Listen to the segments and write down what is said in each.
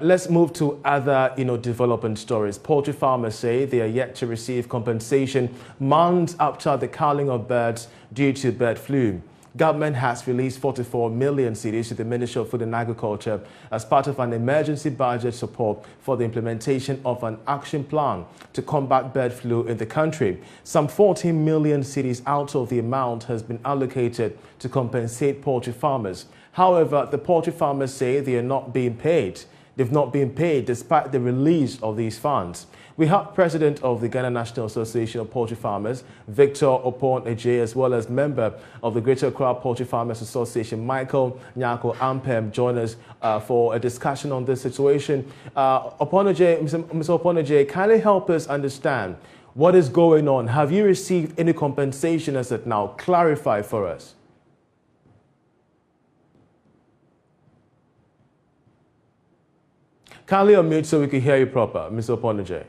let's move to other, development stories. Poultry farmers say they are yet to receive compensation months after the culling of birds due to bird flu. Government has released 44 million cedis to the Ministry of Food and Agriculture as part of an emergency budget support for the implementation of an action plan to combat bird flu in the country. Some 14 million cedis out of the amount has been allocated to compensate poultry farmers. However, the poultry farmers say they are not being paid. They've not been paid despite the release of these funds. We have President of the Ghana National Association of Poultry Farmers, Victor Opon-Adjei, as well as member of the Greater Accra Poultry Farmers Association, Michael Nyako Ampem, join us for a discussion on this situation. Mr. Opon-Adjei, kindly help us understand what is going on. Have you received any compensation as of now? Clarify for us. Kindly unmute so we can hear you proper, Mr. Opon-Adjei.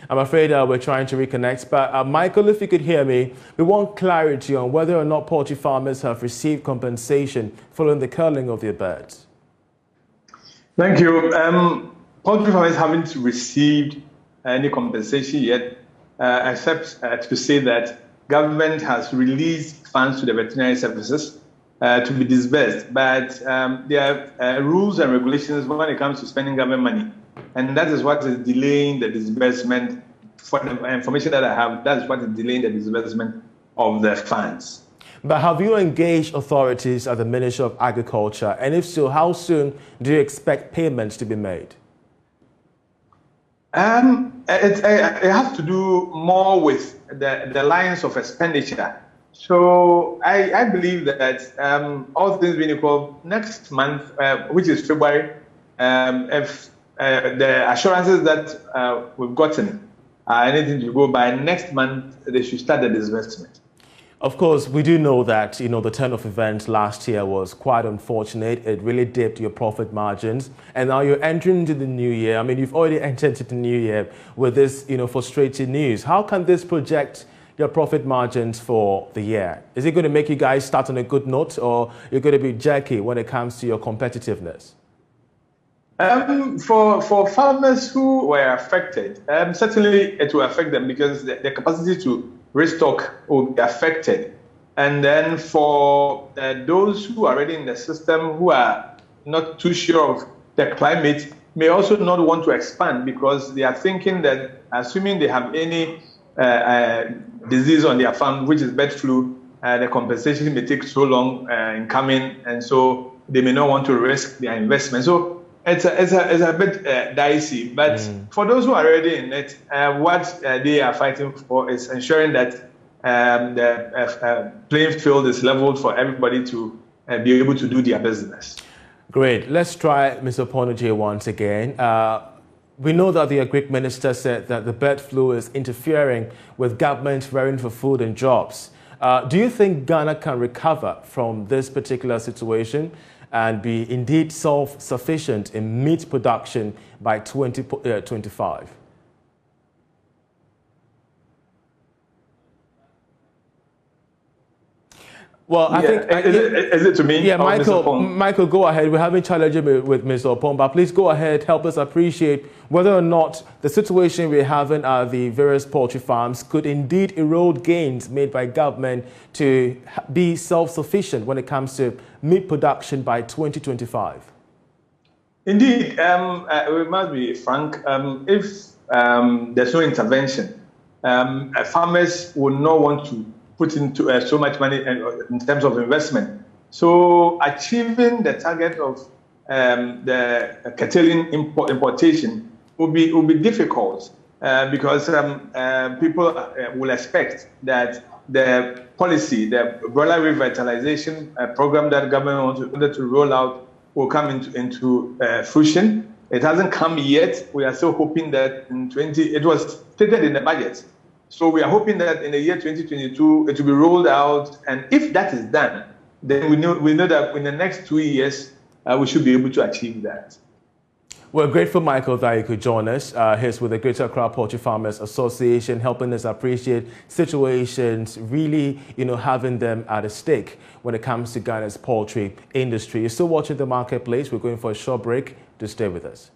I'm afraid we're trying to reconnect, but Michael, if you could hear me, we want clarity on whether or not poultry farmers have received compensation following the culling of their birds. Thank you. Poultry farmers haven't received any compensation yet, except to say that government has released funds to the veterinary services to be disbursed, but there are rules and regulations when it comes to spending government money. And that is what is delaying the disbursement. For the information that I have, that is what is delaying the disbursement of the funds. But have you engaged authorities at the Ministry of Agriculture? And if so, how soon do you expect payments to be made? It has to do more with the lines of expenditure. So I believe that all things being equal, next month, which is February, if the assurances that we've gotten are anything to go by, next month they should start the disbursement. Of course, we do know that, the turn of events last year was quite unfortunate. It really dipped your profit margins. And now you're entering into the new year. I mean, you've already entered into the new year with this, frustrating news. How can this project your profit margins for the year? Is it going to make you guys start on a good note, or you're going to be jerky when it comes to your competitiveness? For farmers who were affected, certainly it will affect them because the capacity to restock will be affected. And then for those who are already in the system who are not too sure of the climate, may also not want to expand because they are thinking that assuming they have any disease on their farm, which is bird flu, the compensation may take so long in coming, and so they may not want to risk their investment. So it's a bit dicey, but for those who are already in it, what they are fighting for is ensuring that the playing field is leveled for everybody to be able to do their business. Great. Let's try Mr. Opon-Adjei once again. We know that the Agric Minister said that the bird flu is interfering with government raring for food and jobs. Do you think Ghana can recover from this particular situation and be indeed self-sufficient in meat production by 2025? Well, I think... Is it to me? Yeah, Michael, go ahead. We're having challenges with Mr. Opon, but please go ahead, help us appreciate whether or not the situation we're having at the various poultry farms could indeed erode gains made by government to be self-sufficient when it comes to meat production by 2025. Indeed, we must be frank. If there's no intervention, farmers will not want to put into so much money in terms of investment. So achieving the target of the curtailing importation will be difficult because people will expect that the policy, the broiler revitalization program that government wanted to roll out will come into fruition. It hasn't come yet. We are still hoping that it was stated in the budget. So we are hoping that in the year 2022, it will be rolled out. And if that is done, then we know that in the next 2 years, we should be able to achieve that. We're grateful, Michael, that you could join us. He's with the Greater Accra Poultry Farmers Association, helping us appreciate situations, really, having them at a stake when it comes to Ghana's poultry industry. You're still watching The Marketplace. We're going for a short break. To stay with us.